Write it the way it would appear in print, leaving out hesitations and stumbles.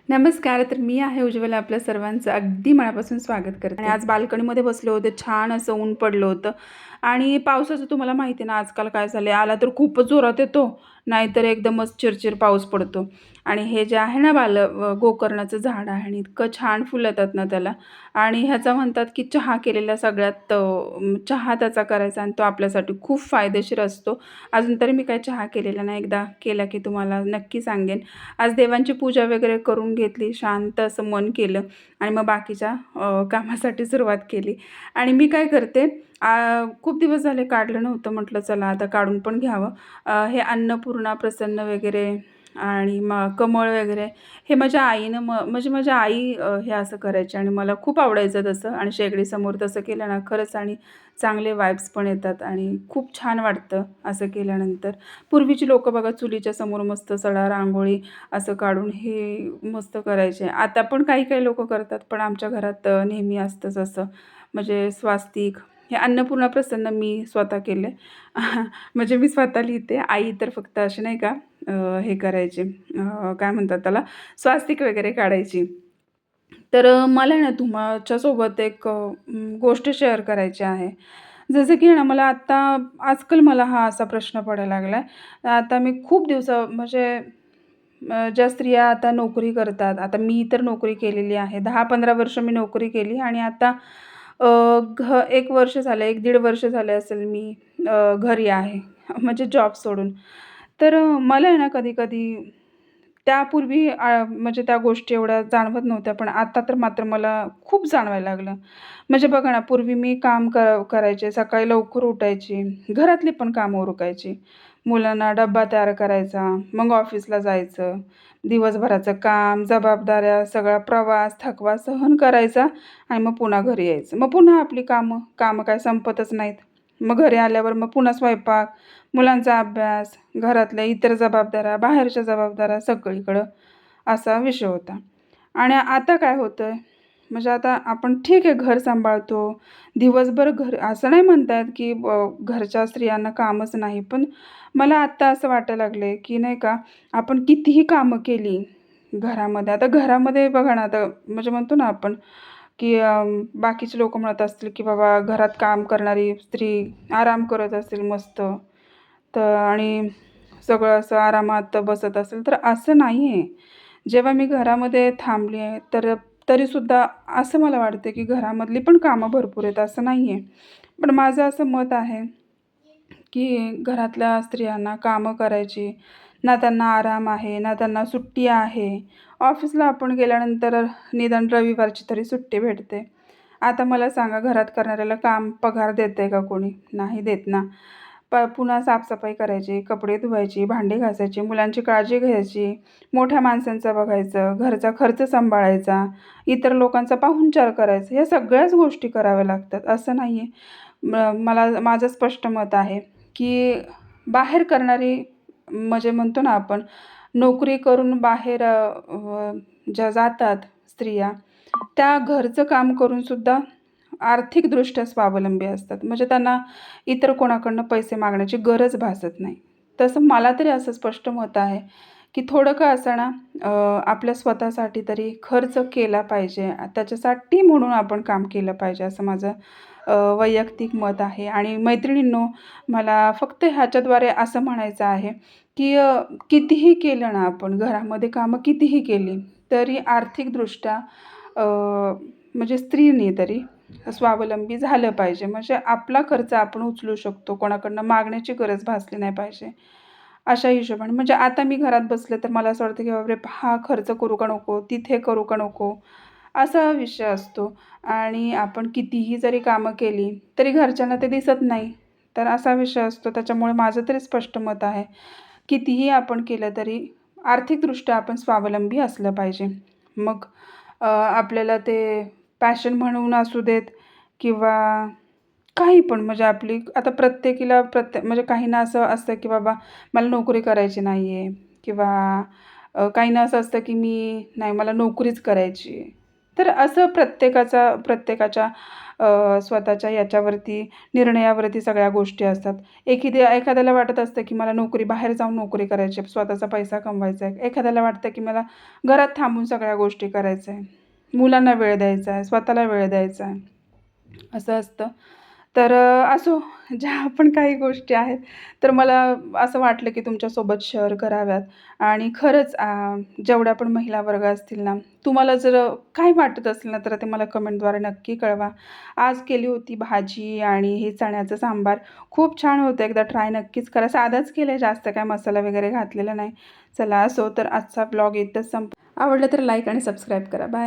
नमस्कार. तर मी आहे उज्ज्वला, आपल्या सर्वांचं अगदी मनापासून स्वागत करते. आणि आज बाल्कनीमध्ये बसले होते. छान असं ऊन पडलं होतं आणि पावसाचं तुम्हाला माहिती आहे ना, आजकाल काय झालं आला तर खूपच जोरात येतो, नाहीतर एकदमच चिरचिर पाऊस पडतो. आणि हे जे आहे ना गोकर्णाचं झाड आहे आणि इतकं छान फुलं येतात ना त्याला. आणि ह्याचा म्हणतात की चहा केलेला सगळ्यात चहा त्याचा करायचा आणि तो आपल्यासाठी खूप फायदेशीर असतो. अजून तरी मी काही चहा केलेला नाही. एकदा केला की तुम्हाला नक्की सांगेन. आज देवांची पूजा वगैरे करून घेतली, शांत असं मन केलं आणि मग बाकीच्या कामासाठी सुरुवात केली. आणि मी काय करते, खूप दिवस झाले काढलं नव्हतं, म्हटलं चला आता काढून पण घ्यावं. हे अन्नपूर्णा, प्रसन्न वगैरे आणि मग कमळ वगैरे हे माझ्या आईनं म्हणजे माझ्या आई हे असं करायची आणि मला खूप आवडायचं तसं. आणि शेगडीसमोर तसं केलं ना खरंच आणि चांगले वाइब्स पण येतात आणि खूप छान वाटतं असं केल्यानंतर. पूर्वीची लोकं बघा चुलीच्या समोर मस्त सडा, रांगोळी असं काढून हे मस्त करायचे. आता पण काही-काही लोकं करतात, पण आमच्या घरात नेहमी असतंच असं. म्हणजे स्वास्तिक, हे अन्नपूर्णा प्रसन्न मी स्वतः केले. म्हणजे मी स्वतः लिहिते. आई तर फक्त असे नाही का हे करायचे, काय म्हणतात त्याला, स्वास्तिक वगैरे काढायची. तर मला आहे ना तुमच्यासोबत एक गोष्ट शेअर करायची आहे. जसं की ना मला आत्ता आजकाल मला हा असा प्रश्न पडायला लागला आहे. आता मी खूप म्हणजे ज्या स्त्रिया आता नोकरी करतात, आता मी तर नोकरी केलेली आहे. 10-15 वर्ष मी नोकरी केली आणि आता 1 वर्ष झालं, 1-1.5 वर्ष झाले असेल मी घरी आहे. म्हणजे जॉब सोडून. तर मला आहे ना कधी-कधी त्यापूर्वी म्हणजे त्या गोष्टी एवढ्या जाणवत नव्हत्या, पण आता तर मात्र मला खूप जाणवायला लागलं. म्हणजे बघा ना, पूर्वी मी काम करायचे, सकाळी लवकर उठायची, घरातली पण कामं उरकायची. मुलांना डब्बा तयार करायचा, मग ऑफिसला जायचं. दिवसभराचं काम, जबाबदाऱ्या, सगळा प्रवास, थकवा सहन करायचा आणि मग पुन्हा घरी यायचं. मग पुन्हा आपली कामं, कामं काय संपतच नाहीत. मग घरी आल्यावर मग पुन्हा स्वयंपाक, मुलांचा अभ्यास, घरातल्या इतर जबाबदाऱ्या, बाहेरच्या जबाबदाऱ्या सगळीकडं असा विषय होता. आणि आता काय होतंय, म्हणजे आता आपण ठीक आहे घर सांभाळतो, दिवसभर घर असं नाही म्हणता येत की घरच्या स्त्रियांना कामच नाही. पण मला आत्ता असं वाटायला लागलंय की नाही का, आपण कितीही कामं केली घरामध्ये, आता घरामध्ये बघा ना, आता म्हणजे म्हणतो ना आपण की बाकीचे लोकं म्हणत असतील की बाबा घरात काम करणारी स्त्री आराम करत असेल मस्त. तर आणि सगळं असं आरामात बसत असेल, तर असं नाही आहे. जेव्हा मी घरामध्ये थांबली आहे, तर तरीसुद्धा असं मला वाटतं की घरामधली पण कामं भरपूर आहेत, असं नाही आहे. पण माझं असं मत आहे की घरातल्या स्त्रियांना कामं करायची, ना त्यांना आराम आहे, ना त्यांना सुट्टी आहे. ऑफिसला आपण गेल्यानंतर निदान रविवारची तरी सुट्टी भेटते. आता मला सांगा, घरात करणाऱ्याला पगार देतंय का कोणी? नाही देत ना. पुन्हा साफसफाई करायची, कपडे धुवायची, भांडी घासायची, मुलांची काळजी घ्यायची, मोठ्या माणसांचं बघायचं, घरचा खर्च सांभाळायचा, इतर लोकांचा पाहुणचार करायचा. या सगळ्याच गोष्टी कराव्या लागतात, असं नाही आहे. मला माझं स्पष्ट मत आहे की बाहेर करणारी, म्हणजे म्हणतो ना आपण, नोकरी करून बाहेर ज्या जातात स्त्रिया, त्या घरचं काम करूनसुद्धा आर्थिकदृष्ट्या स्वावलंबी असतात. म्हणजे त्यांना इतर कोणाकडनं पैसे मागण्याची गरज भासत नाही. तसं मला तरी असं स्पष्ट मत आहे की थोडं का असेना आपल्या स्वतःसाठी तरी खर्च केला पाहिजे. त्याच्यासाठी म्हणून आपण काम केलं पाहिजे, असं माझं वैयक्तिक मत आहे. आणि मैत्रिणींनो, मला फक्त ह्याच्याद्वारे असं म्हणायचं आहे की कितीही केलं ना आपण घरामध्ये कामं कितीही केली, तरी आर्थिकदृष्ट्या म्हणजे स्त्रीने तरी स्वावलंबी झालं पाहिजे. म्हणजे आपला खर्च आपण उचलू शकतो, कोणाकडनं मागण्याची गरज भासली नाही पाहिजे. अशा हिशोबाने म्हणजे आता मी घरात बसले तर मला असं वाटतं की बापरे, हा खर्च करू का नको, तिथे करू का नको, असा विषय असतो. आणि आपण कितीही जरी कामं केली तरी घरच्यांना ते दिसत नाही, तर असा विषय असतो. त्याच्यामुळे माझं तरी स्पष्ट मत आहे, कितीही आपण केलं तरी आर्थिकदृष्ट्या आपण स्वावलंबी असलं पाहिजे. मग आपल्याला ते पॅशन म्हणून असू देत किंवा काही पण, म्हणजे आपली आता प्रत्येकीला म्हणजे काहींना असं असतं की बाबा मला नोकरी करायची नाही आहे, किंवा काहींना असं असतं की मी नाही, मला नोकरीच करायची आहे. तर असं प्रत्येकाच्या स्वतःच्या याच्यावरती निर्णयावरती सगळ्या गोष्टी असतात. एखाद्याला वाटत असतं की मला बाहेर जाऊन नोकरी करायची आहे, स्वतःचा पैसा कमवायचा आहे. एखाद्याला वाटतं की मला घरात थांबून सगळ्या गोष्टी करायच्या आहे. मुलांना वेळ द्यायचा आहे, स्वतःला वेळ द्यायचा आहे. असं असतं. तर असो ज्या पण काही गोष्टी आहेत, तर मला असं वाटलं की तुमच्यासोबत शेअर कराव्यात. आणि खरंच जेवढ्या पण महिला वर्ग असतील ना, तुम्हाला जर काही वाटत असेल ना, तर ते मला कमेंटद्वारे नक्की कळवा. आज केली होती भाजी आणि हे चण्याचं सांबार. खूप छान होतं. एकदा ट्राय नक्कीच करा. साधाच केलं जास्त काय मसाला वगैरे घातलेला नाही. चला असो, तर आजचा ब्लॉग इथंच आवडलं तर लाईक आणि सबस्क्राईब करा. बाय.